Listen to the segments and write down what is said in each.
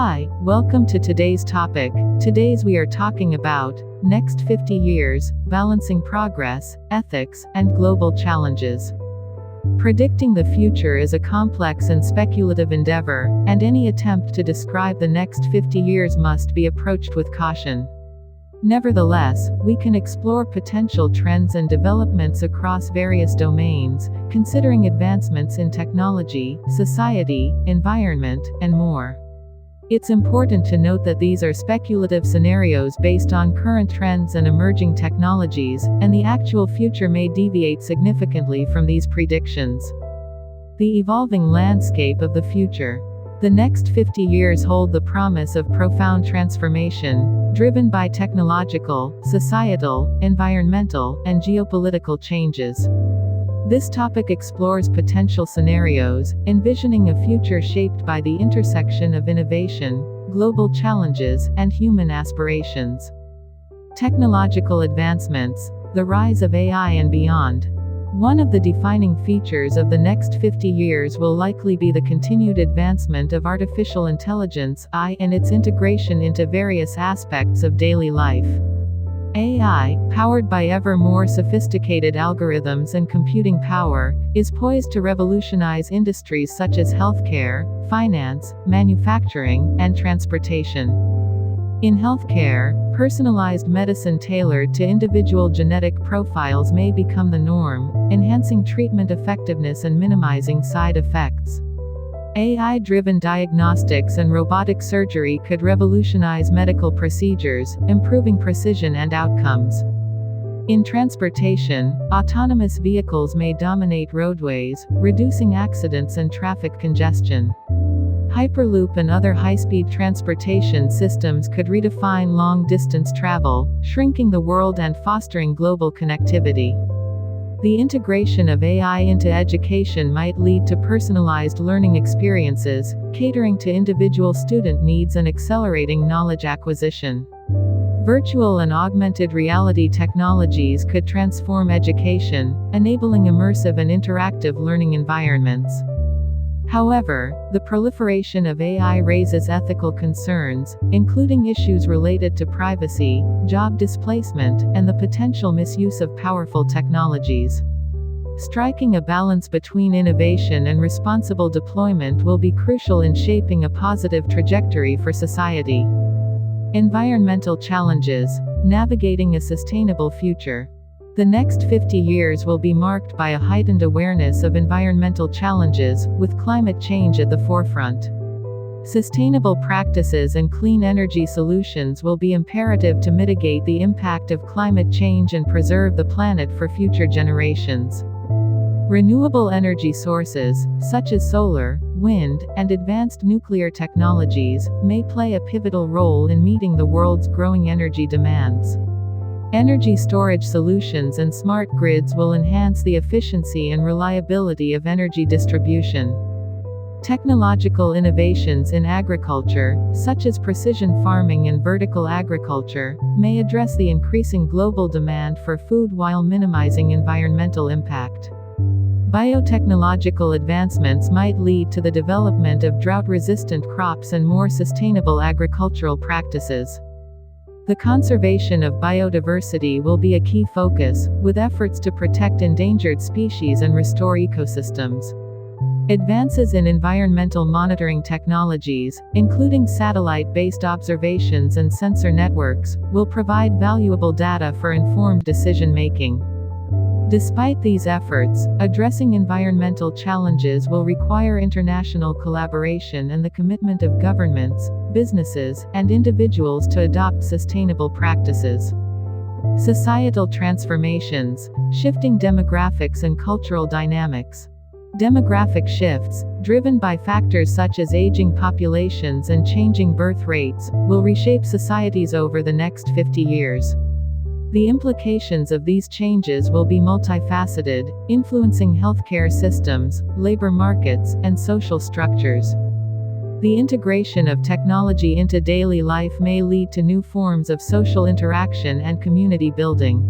Hi, welcome to today's topic. Today's we are talking about next 50 years, balancing progress, ethics, and global challenges. Predicting the future is a complex and speculative endeavor, and any attempt to describe the next 50 years must be approached with caution. Nevertheless, we can explore potential trends and developments across various domains, considering advancements in technology, society, environment, and more. It's important to note that these are speculative scenarios based on current trends and emerging technologies, and the actual future may deviate significantly from these predictions. The evolving landscape of the future. The next 50 years hold the promise of profound transformation, driven by technological, societal, environmental, and geopolitical changes. This topic explores potential scenarios, envisioning a future shaped by the intersection of innovation, global challenges, and human aspirations. Technological advancements, the rise of AI and beyond. One of the defining features of the next 50 years will likely be the continued advancement of artificial intelligence (AI) and its integration into various aspects of daily life. AI, powered by ever more sophisticated algorithms and computing power, is poised to revolutionize industries such as healthcare, finance, manufacturing, and transportation. In healthcare, personalized medicine tailored to individual genetic profiles may become the norm, enhancing treatment effectiveness and minimizing side effects. AI-driven diagnostics and robotic surgery could revolutionize medical procedures, improving precision and outcomes. In transportation, autonomous vehicles may dominate roadways, reducing accidents and traffic congestion. Hyperloop and other high-speed transportation systems could redefine long-distance travel, shrinking the world and fostering global connectivity. The integration of AI into education might lead to personalized learning experiences, catering to individual student needs and accelerating knowledge acquisition. Virtual and augmented reality technologies could transform education, enabling immersive and interactive learning environments. However, the proliferation of AI raises ethical concerns, including issues related to privacy, job displacement, and the potential misuse of powerful technologies. Striking a balance between innovation and responsible deployment will be crucial in shaping a positive trajectory for society. Environmental challenges. Navigating a sustainable future. The next 50 years will be marked by a heightened awareness of environmental challenges, with climate change at the forefront. Sustainable practices and clean energy solutions will be imperative to mitigate the impact of climate change and preserve the planet for future generations. Renewable energy sources, such as solar, wind, and advanced nuclear technologies, may play a pivotal role in meeting the world's growing energy demands. Energy storage solutions and smart grids will enhance the efficiency and reliability of energy distribution. Technological innovations in agriculture, such as precision farming and vertical agriculture, may address the increasing global demand for food while minimizing environmental impact. Biotechnological advancements might lead to the development of drought-resistant crops and more sustainable agricultural practices. The conservation of biodiversity will be a key focus, with efforts to protect endangered species and restore ecosystems. Advances in environmental monitoring technologies, including satellite-based observations and sensor networks, will provide valuable data for informed decision-making. Despite these efforts, addressing environmental challenges will require international collaboration and the commitment of governments, businesses, and individuals to adopt sustainable practices. Societal transformations, shifting demographics and cultural dynamics. Demographic shifts, driven by factors such as aging populations and changing birth rates, will reshape societies over the next 50 years. The implications of these changes will be multifaceted, influencing healthcare systems, labor markets, and social structures. The integration of technology into daily life may lead to new forms of social interaction and community building.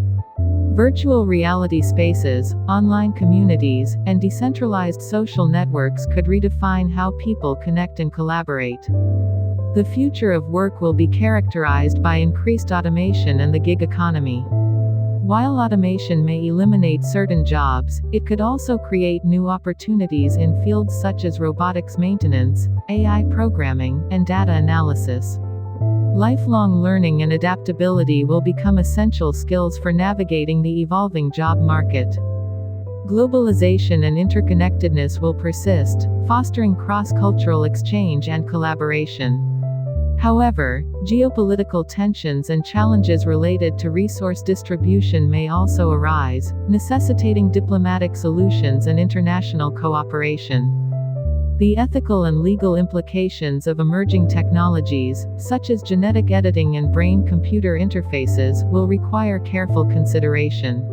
Virtual reality spaces, online communities, and decentralized social networks could redefine how people connect and collaborate. The future of work will be characterized by increased automation and the gig economy. While automation may eliminate certain jobs, it could also create new opportunities in fields such as robotics maintenance, AI programming, and data analysis. Lifelong learning and adaptability will become essential skills for navigating the evolving job market. Globalization and interconnectedness will persist, fostering cross-cultural exchange and collaboration. However, geopolitical tensions and challenges related to resource distribution may also arise, necessitating diplomatic solutions and international cooperation. The ethical and legal implications of emerging technologies, such as genetic editing and brain-computer interfaces, will require careful consideration.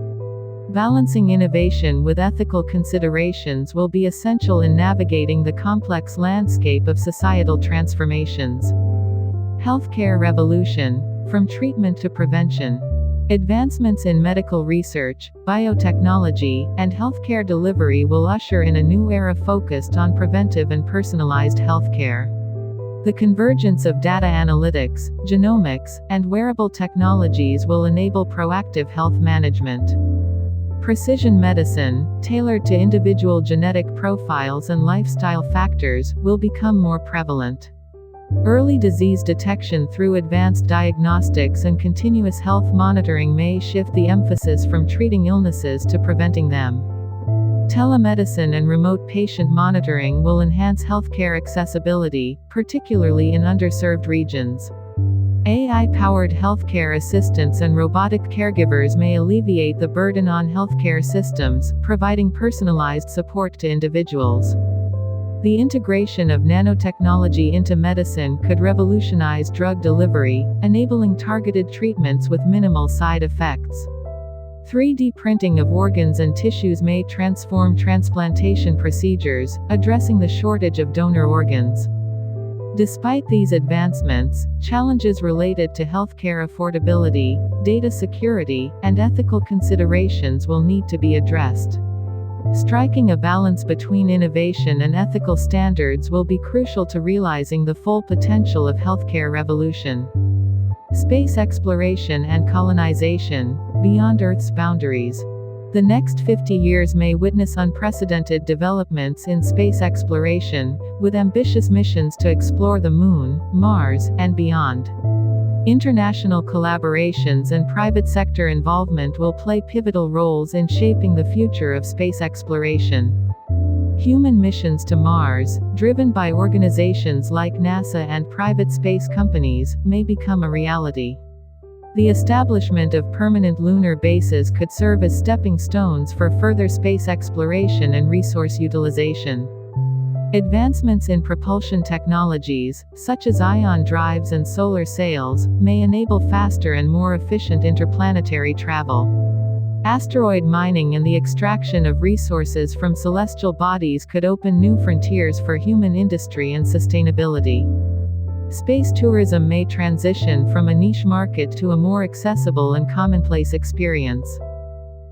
Balancing innovation with ethical considerations will be essential in navigating the complex landscape of societal transformations. Healthcare revolution, from treatment to prevention. Advancements in medical research, biotechnology, and healthcare delivery will usher in a new era focused on preventive and personalized healthcare. The convergence of data analytics, genomics, and wearable technologies will enable proactive health management. Precision medicine, tailored to individual genetic profiles and lifestyle factors, will become more prevalent. Early disease detection through advanced diagnostics and continuous health monitoring may shift the emphasis from treating illnesses to preventing them. Telemedicine and remote patient monitoring will enhance healthcare accessibility, particularly in underserved regions. AI-powered healthcare assistants and robotic caregivers may alleviate the burden on healthcare systems, providing personalized support to individuals. The integration of nanotechnology into medicine could revolutionize drug delivery, enabling targeted treatments with minimal side effects. 3D printing of organs and tissues may transform transplantation procedures, addressing the shortage of donor organs. Despite these advancements, challenges related to healthcare affordability, data security, and ethical considerations will need to be addressed. Striking a balance between innovation and ethical standards will be crucial to realizing the full potential of healthcare revolution. Space exploration and colonization, beyond Earth's boundaries. The next 50 years may witness unprecedented developments in space exploration, with ambitious missions to explore the Moon, Mars, and beyond. International collaborations and private sector involvement will play pivotal roles in shaping the future of space exploration. Human missions to Mars, driven by organizations like NASA and private space companies, may become a reality. The establishment of permanent lunar bases could serve as stepping stones for further space exploration and resource utilization. Advancements in propulsion technologies, such as ion drives and solar sails, may enable faster and more efficient interplanetary travel. Asteroid mining and the extraction of resources from celestial bodies could open new frontiers for human industry and sustainability. Space tourism may transition from a niche market to a more accessible and commonplace experience.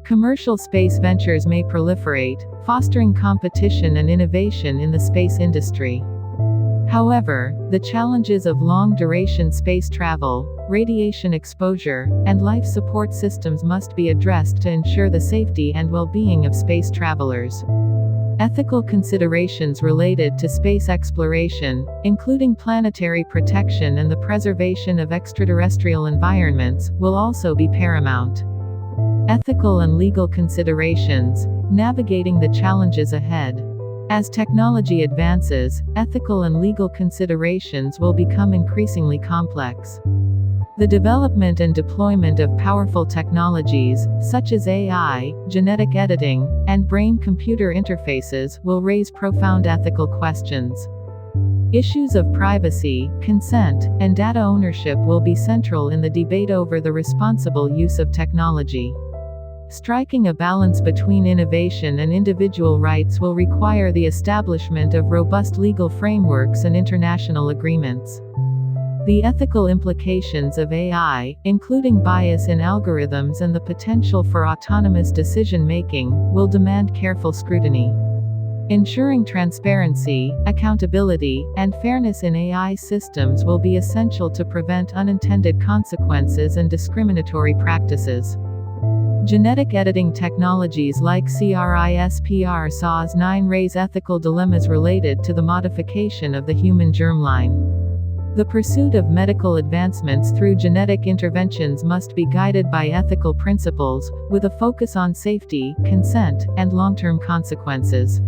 Commercial space ventures may proliferate, fostering competition and innovation in the space industry. However, the challenges of long-duration space travel, radiation exposure, and life support systems must be addressed to ensure the safety and well-being of space travelers. Ethical considerations related to space exploration, including planetary protection and the preservation of extraterrestrial environments, will also be paramount. Ethical and legal considerations, navigating the challenges ahead. As technology advances, ethical and legal considerations will become increasingly complex. The development and deployment of powerful technologies, such as AI, genetic editing, and brain-computer interfaces, will raise profound ethical questions. Issues of privacy, consent, and data ownership will be central in the debate over the responsible use of technology. Striking a balance between innovation and individual rights will require the establishment of robust legal frameworks and international agreements. The ethical implications of AI, including bias in algorithms and the potential for autonomous decision-making, will demand careful scrutiny. Ensuring transparency, accountability, and fairness in AI systems will be essential to prevent unintended consequences and discriminatory practices. Genetic editing technologies like CRISPR-Cas9 raise ethical dilemmas related to the modification of the human germline. The pursuit of medical advancements through genetic interventions must be guided by ethical principles, with a focus on safety, consent, and long-term consequences.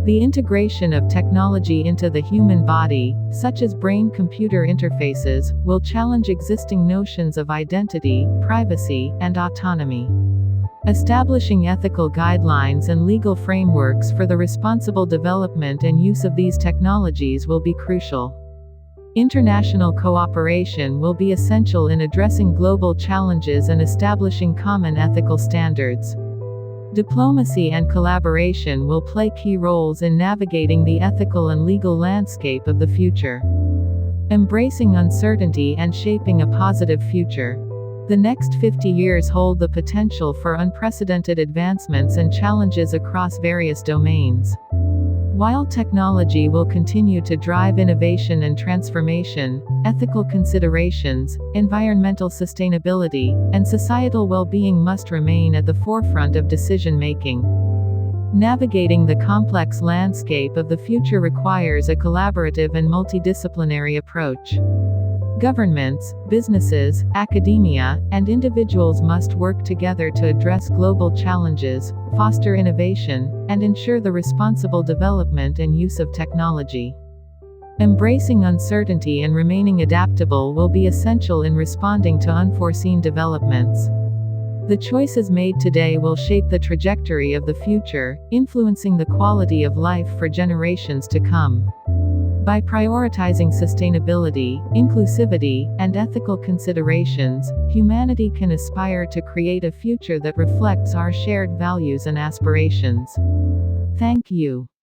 The integration of technology into the human body, such as brain-computer interfaces, will challenge existing notions of identity, privacy, and autonomy. Establishing ethical guidelines and legal frameworks for the responsible development and use of these technologies will be crucial. International cooperation will be essential in addressing global challenges and establishing common ethical standards. Diplomacy and collaboration will play key roles in navigating the ethical and legal landscape of the future. Embracing uncertainty and shaping a positive future. The next 50 years hold the potential for unprecedented advancements and challenges across various domains. While technology will continue to drive innovation and transformation, ethical considerations, environmental sustainability, and societal well-being must remain at the forefront of decision-making. Navigating the complex landscape of the future requires a collaborative and multidisciplinary approach. Governments, businesses, academia, and individuals must work together to address global challenges, foster innovation, and ensure the responsible development and use of technology. Embracing uncertainty and remaining adaptable will be essential in responding to unforeseen developments. The choices made today will shape the trajectory of the future, influencing the quality of life for generations to come. By prioritizing sustainability, inclusivity, and ethical considerations, humanity can aspire to create a future that reflects our shared values and aspirations. Thank you.